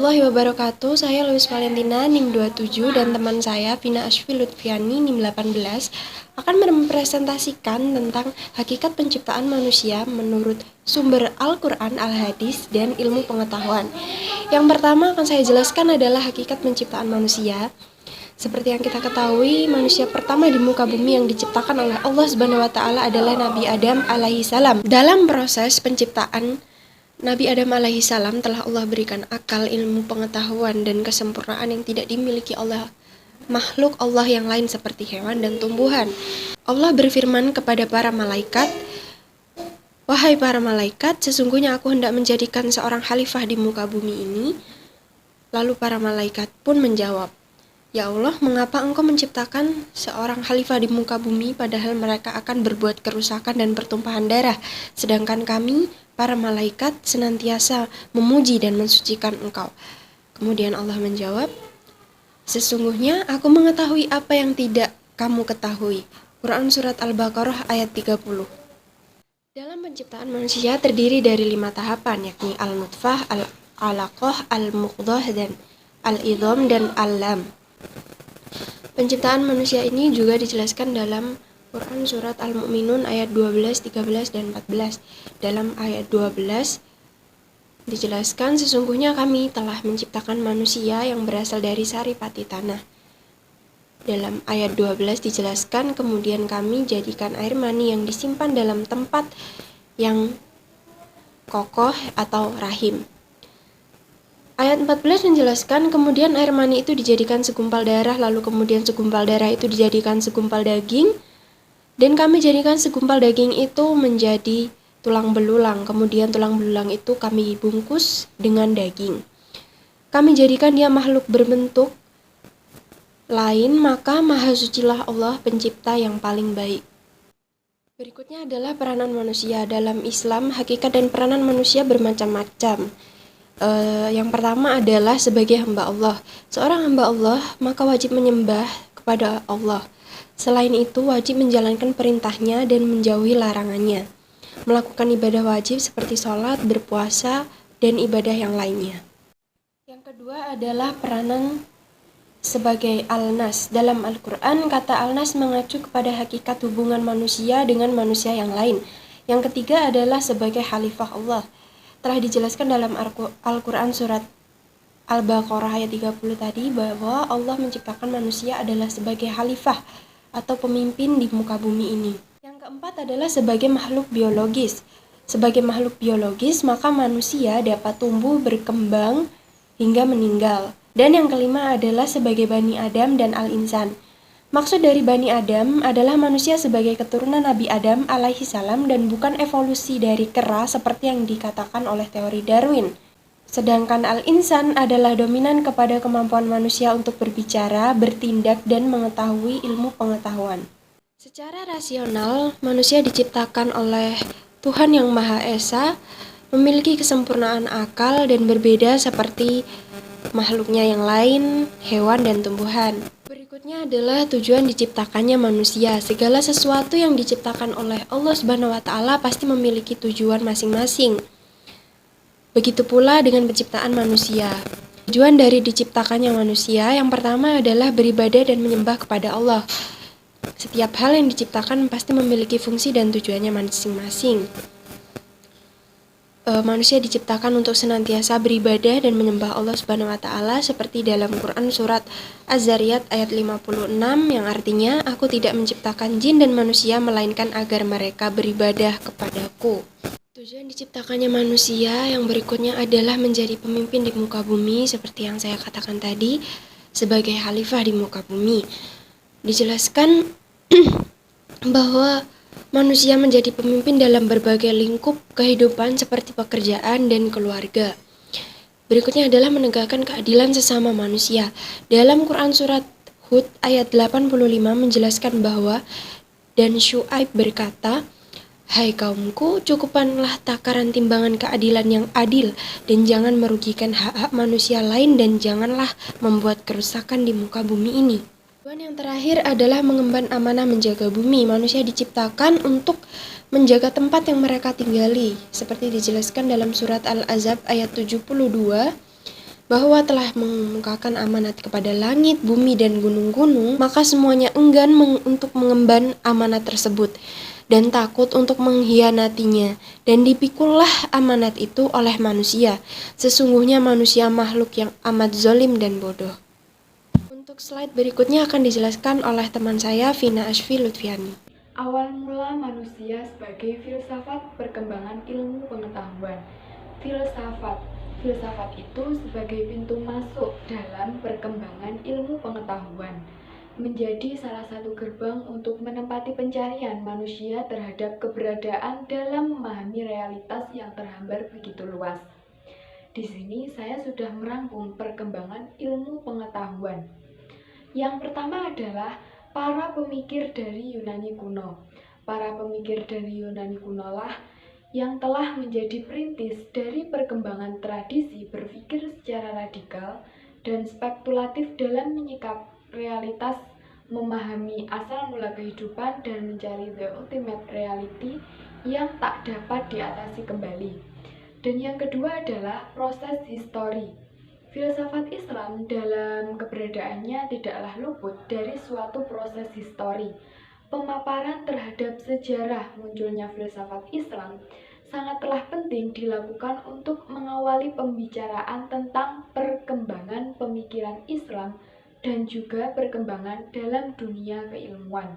warahmatullahi wabarakatuh. Saya Luis Valentina, NIM 27, dan teman saya, Vina Ashfi Lutfiani, NIM 18, akan mempresentasikan tentang hakikat penciptaan manusia menurut sumber Al-Quran, Al-Hadis, dan ilmu pengetahuan. Yang pertama akan saya jelaskan adalah hakikat penciptaan manusia. Seperti yang kita ketahui, manusia pertama di muka bumi yang diciptakan oleh Allah Subhanahu wa Ta'ala adalah Nabi Adam alaihi salam. Dalam proses penciptaan Nabi Adam alaihi salam telah Allah berikan akal, ilmu pengetahuan, dan kesempurnaan yang tidak dimiliki oleh makhluk Allah yang lain seperti hewan dan tumbuhan. Allah berfirman kepada para malaikat, "Wahai para malaikat, sesungguhnya aku hendak menjadikan seorang khalifah di muka bumi ini." Lalu para malaikat pun menjawab, "Ya Allah, mengapa engkau menciptakan seorang khalifah di muka bumi padahal mereka akan berbuat kerusakan dan pertumpahan darah, sedangkan kami, para malaikat, senantiasa memuji dan mensucikan engkau?" Kemudian Allah menjawab, "Sesungguhnya aku mengetahui apa yang tidak kamu ketahui." Quran Surat Al-Baqarah ayat 30. Dalam penciptaan manusia terdiri dari 5 tahapan, yakni Al-Nutfah, Al-Alaqah, Al-Muqdah, dan Al-Idham, dan Al-Lam. Penciptaan manusia ini juga dijelaskan dalam Quran Surat Al-Mu'minun ayat 12, 13, dan 14. Dalam ayat 12 dijelaskan, "Sesungguhnya kami telah menciptakan manusia yang berasal dari saripati tanah." Dalam ayat 12 dijelaskan, "Kemudian kami jadikan air mani yang disimpan dalam tempat yang kokoh atau rahim." Ayat 14 menjelaskan, "Kemudian air mani itu dijadikan segumpal darah, lalu kemudian segumpal darah itu dijadikan segumpal daging, dan kami jadikan segumpal daging itu menjadi tulang belulang, kemudian tulang belulang itu kami bungkus dengan daging. Kami jadikan dia makhluk berbentuk lain, maka maha sucilah Allah pencipta yang paling baik." Berikutnya adalah peranan manusia. Dalam Islam, hakikat dan peranan manusia bermacam-macam. Yang pertama adalah sebagai hamba Allah. Seorang hamba Allah maka wajib menyembah kepada Allah. Selain itu wajib menjalankan perintahnya dan menjauhi larangannya, melakukan ibadah wajib seperti sholat, berpuasa, dan ibadah yang lainnya. Yang kedua adalah peranan sebagai Al-Nas. Dalam Al-Quran, kata Al-Nas mengacu kepada hakikat hubungan manusia dengan manusia yang lain. Yang ketiga adalah sebagai khalifah Allah. Telah dijelaskan dalam Al-Quran Surat Al-Baqarah ayat 30 tadi bahwa Allah menciptakan manusia adalah sebagai khalifah atau pemimpin di muka bumi ini. Yang keempat adalah sebagai makhluk biologis. Sebagai makhluk biologis, maka manusia dapat tumbuh, berkembang, hingga meninggal. Dan yang kelima adalah sebagai Bani Adam dan Al-Insan. Maksud dari Bani Adam adalah manusia sebagai keturunan Nabi Adam alaihi salam dan bukan evolusi dari kera seperti yang dikatakan oleh teori Darwin. Sedangkan Al-Insan adalah dominan kepada kemampuan manusia untuk berbicara, bertindak, dan mengetahui ilmu pengetahuan. Secara rasional, manusia diciptakan oleh Tuhan Yang Maha Esa, memiliki kesempurnaan akal dan berbeda seperti makhluknya yang lain, hewan, dan tumbuhan. Berikutnya adalah tujuan diciptakannya manusia. Segala sesuatu yang diciptakan oleh Allah Subhanahu wa Ta'ala pasti memiliki tujuan masing-masing. Begitu pula dengan penciptaan manusia. Tujuan dari diciptakannya manusia yang pertama adalah beribadah dan menyembah kepada Allah. Setiap hal yang diciptakan pasti memiliki fungsi dan tujuannya masing-masing. Manusia diciptakan untuk senantiasa beribadah dan menyembah Allah Subhanahu wa Ta'ala seperti dalam Quran Surat Az-Zariyat ayat 56 yang artinya, "Aku tidak menciptakan jin dan manusia melainkan agar mereka beribadah kepadaku." Tujuan diciptakannya manusia yang berikutnya adalah menjadi pemimpin di muka bumi seperti yang saya katakan tadi, sebagai khalifah di muka bumi. Dijelaskan bahwa manusia menjadi pemimpin dalam berbagai lingkup kehidupan seperti pekerjaan dan keluarga. Berikutnya adalah menegakkan keadilan sesama manusia. Dalam Quran Surat Hud ayat 85 menjelaskan bahwa, "Dan Syuaib berkata, Hai kaumku, cukupkanlah takaran timbangan keadilan yang adil, dan jangan merugikan hak-hak manusia lain, dan janganlah membuat kerusakan di muka bumi ini." Tujuan yang terakhir adalah mengemban amanah menjaga bumi. Manusia diciptakan untuk menjaga tempat yang mereka tinggali, seperti dijelaskan dalam surat Al-Ahzab ayat 72. bahwa telah mengemukakan amanat kepada langit, bumi, dan gunung-gunung, maka semuanya enggan untuk mengemban amanat tersebut dan takut untuk mengkhianatinya, dan dipikullah amanat itu oleh manusia. Sesungguhnya manusia makhluk yang amat zalim dan bodoh. Untuk slide berikutnya akan dijelaskan oleh teman saya, Vina Ashfi Lutfiani. Awal mula manusia sebagai filsafat perkembangan ilmu pengetahuan. Filsafat itu sebagai pintu masuk dalam perkembangan ilmu pengetahuan, menjadi salah satu gerbang untuk menempati pencarian manusia terhadap keberadaan dalam memahami realitas yang terhambar begitu luas. Di sini saya sudah merangkum perkembangan ilmu pengetahuan. Yang pertama adalah para pemikir dari Yunani kuno. Para pemikir dari Yunani kuno lah yang telah menjadi perintis dari perkembangan tradisi berpikir secara radikal dan spekulatif dalam menyikap realitas, memahami asal mula kehidupan, dan mencari the ultimate reality yang tak dapat diatasi kembali. Dan yang kedua adalah proses histori. Filsafat Islam dalam keberadaannya tidaklah luput dari suatu proses histori. Pemaparan terhadap sejarah munculnya filsafat Islam sangatlah penting dilakukan untuk mengawali pembicaraan tentang perkembangan pemikiran Islam dan juga perkembangan dalam dunia keilmuan.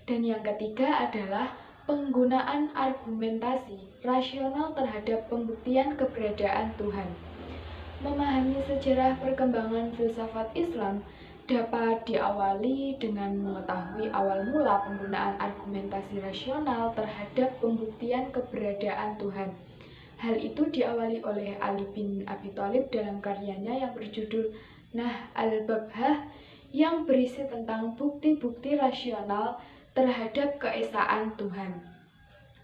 Dan yang ketiga adalah penggunaan argumentasi rasional terhadap pembuktian keberadaan Tuhan. Memahami sejarah perkembangan filsafat Islam dapat diawali dengan mengetahui awal mula penggunaan argumentasi rasional terhadap pembuktian keberadaan Tuhan. Hal itu diawali oleh Ali bin Abi Thalib dalam karyanya yang berjudul Nah al-Babhah, yang berisi tentang bukti-bukti rasional terhadap keesaan Tuhan.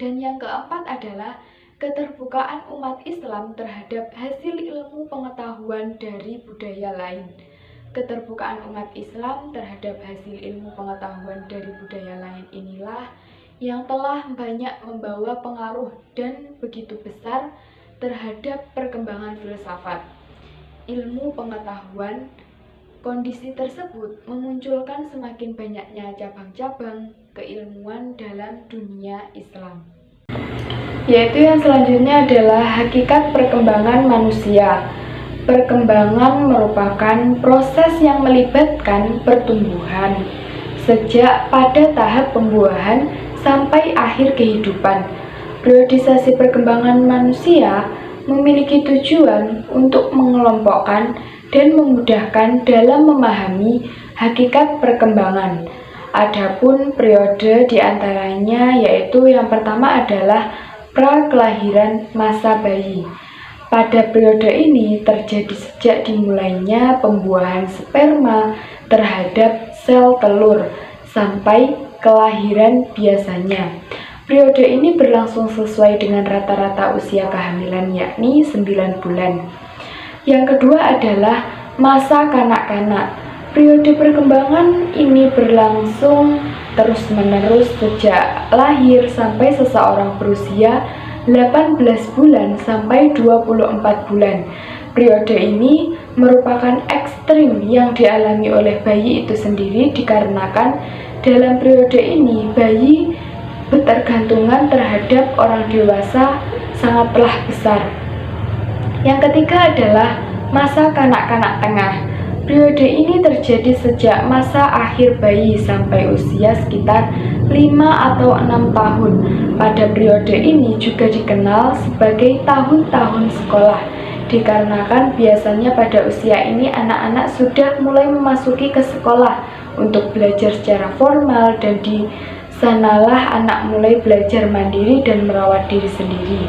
Dan yang keempat adalah keterbukaan umat Islam terhadap hasil ilmu pengetahuan dari budaya lain. Keterbukaan umat Islam terhadap hasil ilmu pengetahuan dari budaya lain inilah yang telah banyak membawa pengaruh dan begitu besar terhadap perkembangan filsafat. Ilmu pengetahuan, kondisi tersebut memunculkan semakin banyaknya cabang-cabang keilmuan dalam dunia Islam. Yaitu yang selanjutnya adalah hakikat perkembangan manusia. Perkembangan merupakan proses yang melibatkan pertumbuhan sejak pada tahap pembuahan sampai akhir kehidupan. Periodisasi perkembangan manusia memiliki tujuan untuk mengelompokkan dan memudahkan dalam memahami hakikat perkembangan. Adapun periode diantaranya yaitu yang pertama adalah prakelahiran masa bayi. Pada periode ini terjadi sejak dimulainya pembuahan sperma terhadap sel telur sampai kelahiran biasanya. Periode ini berlangsung sesuai dengan rata-rata usia kehamilan, yakni 9 bulan. Yang kedua adalah masa kanak-kanak. Periode perkembangan ini berlangsung terus-menerus sejak lahir sampai seseorang berusia 18 bulan sampai 24 bulan. Periode ini merupakan ekstrim yang dialami oleh bayi itu sendiri dikarenakan dalam periode ini bayi bertergantungan terhadap orang dewasa sangatlah besar. Yang ketiga adalah masa kanak-kanak tengah. Periode ini terjadi sejak masa akhir bayi sampai usia sekitar 5 atau 6 tahun. Pada periode ini juga dikenal sebagai tahun-tahun sekolah, dikarenakan biasanya pada usia ini anak-anak sudah mulai memasuki ke sekolah untuk belajar secara formal, dan di sanalah anak mulai belajar mandiri dan merawat diri sendiri.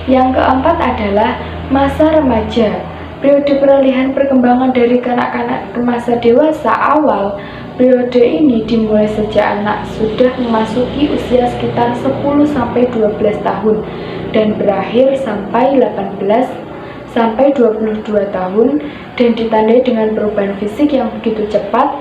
Yang keempat adalah masa remaja. Periode peralihan perkembangan dari kanak-kanak ke masa dewasa awal. Periode ini dimulai sejak anak sudah memasuki usia sekitar 10-12 tahun dan berakhir sampai 18-22 tahun, dan ditandai dengan perubahan fisik yang begitu cepat,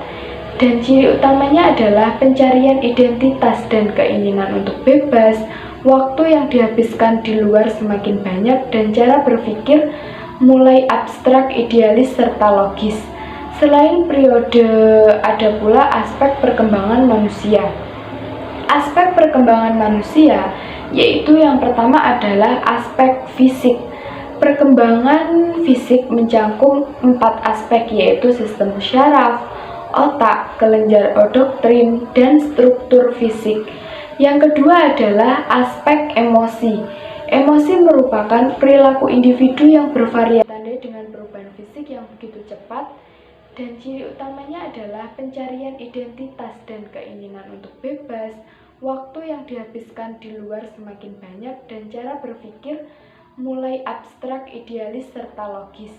dan ciri utamanya adalah pencarian identitas dan keinginan untuk bebas. Waktu yang dihabiskan di luar semakin banyak dan cara berpikir mulai abstrak, idealis, serta logis. Selain periode, ada pula aspek perkembangan manusia. Aspek perkembangan manusia yaitu yang pertama adalah aspek fisik. Perkembangan fisik mencakup 4 aspek, yaitu sistem syaraf, otak, kelenjar endoktrin, dan struktur fisik. Yang kedua adalah aspek emosi. Emosi merupakan perilaku individu yang bervariasi dengan perubahan fisik yang begitu cepat, dan ciri utamanya adalah pencarian identitas dan keinginan untuk bebas, waktu yang dihabiskan di luar semakin banyak, dan cara berpikir mulai abstrak, idealis, serta logis.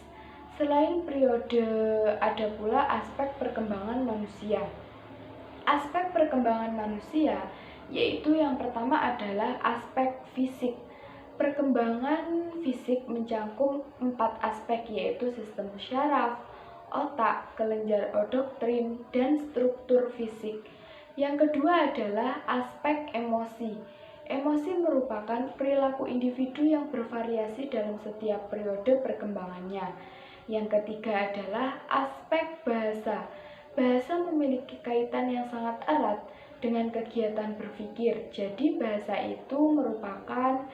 Selain periode, ada pula aspek perkembangan manusia. Aspek perkembangan manusia yaitu yang pertama adalah aspek fisik. Perkembangan fisik mencakup 4 aspek, yaitu sistem syaraf, otak, kelenjar endoktrin, dan struktur fisik. Yang kedua adalah aspek emosi. Emosi merupakan perilaku individu yang bervariasi dalam setiap periode perkembangannya. Yang ketiga adalah aspek bahasa. Bahasa memiliki kaitan yang sangat erat dengan kegiatan berpikir. Jadi bahasa itu merupakan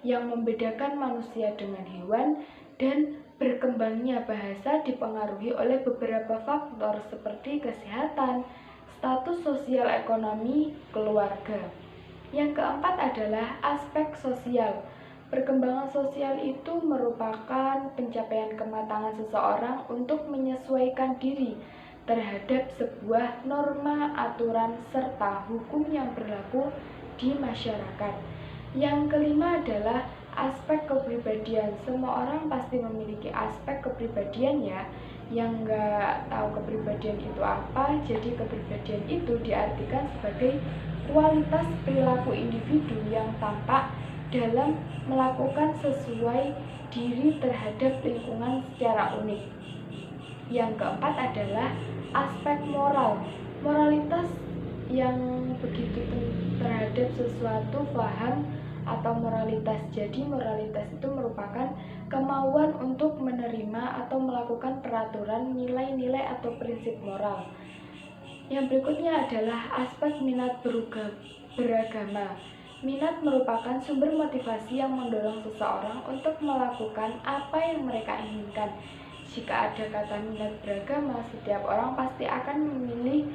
yang membedakan manusia dengan hewan, dan berkembangnya bahasa dipengaruhi oleh beberapa faktor seperti kesehatan, status sosial ekonomi, keluarga. Yang keempat adalah aspek sosial. Perkembangan sosial itu merupakan pencapaian kematangan seseorang untuk menyesuaikan diri terhadap sebuah norma, aturan, serta hukum yang berlaku di masyarakat. Yang kelima adalah aspek kepribadian. Semua orang pasti memiliki aspek kepribadian ya. Yang nggak tahu kepribadian itu apa, jadi kepribadian itu diartikan sebagai kualitas perilaku individu yang tampak dalam melakukan sesuai diri terhadap lingkungan secara unik. Yang keempat adalah aspek moral. Moralitas yang begitu terhadap sesuatu, paham atau moralitas. Jadi moralitas itu merupakan kemauan untuk menerima atau melakukan peraturan, nilai-nilai atau prinsip moral. Yang berikutnya adalah aspek minat beragama. Minat merupakan sumber motivasi yang mendorong seseorang untuk melakukan apa yang mereka inginkan. Jika ada kata minat beragama, setiap orang pasti akan memilih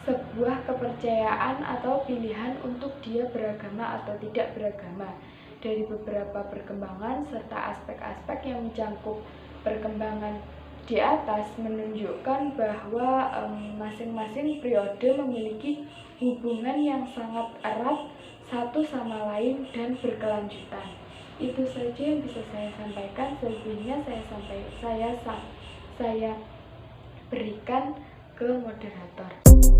sebuah kepercayaan atau pilihan untuk dia beragama atau tidak beragama. Dari beberapa perkembangan serta aspek-aspek yang mencakup perkembangan di atas menunjukkan bahwa masing-masing periode memiliki hubungan yang sangat erat satu sama lain dan berkelanjutan. Itu saja yang bisa saya sampaikan. Selebihnya saya berikan ke moderator.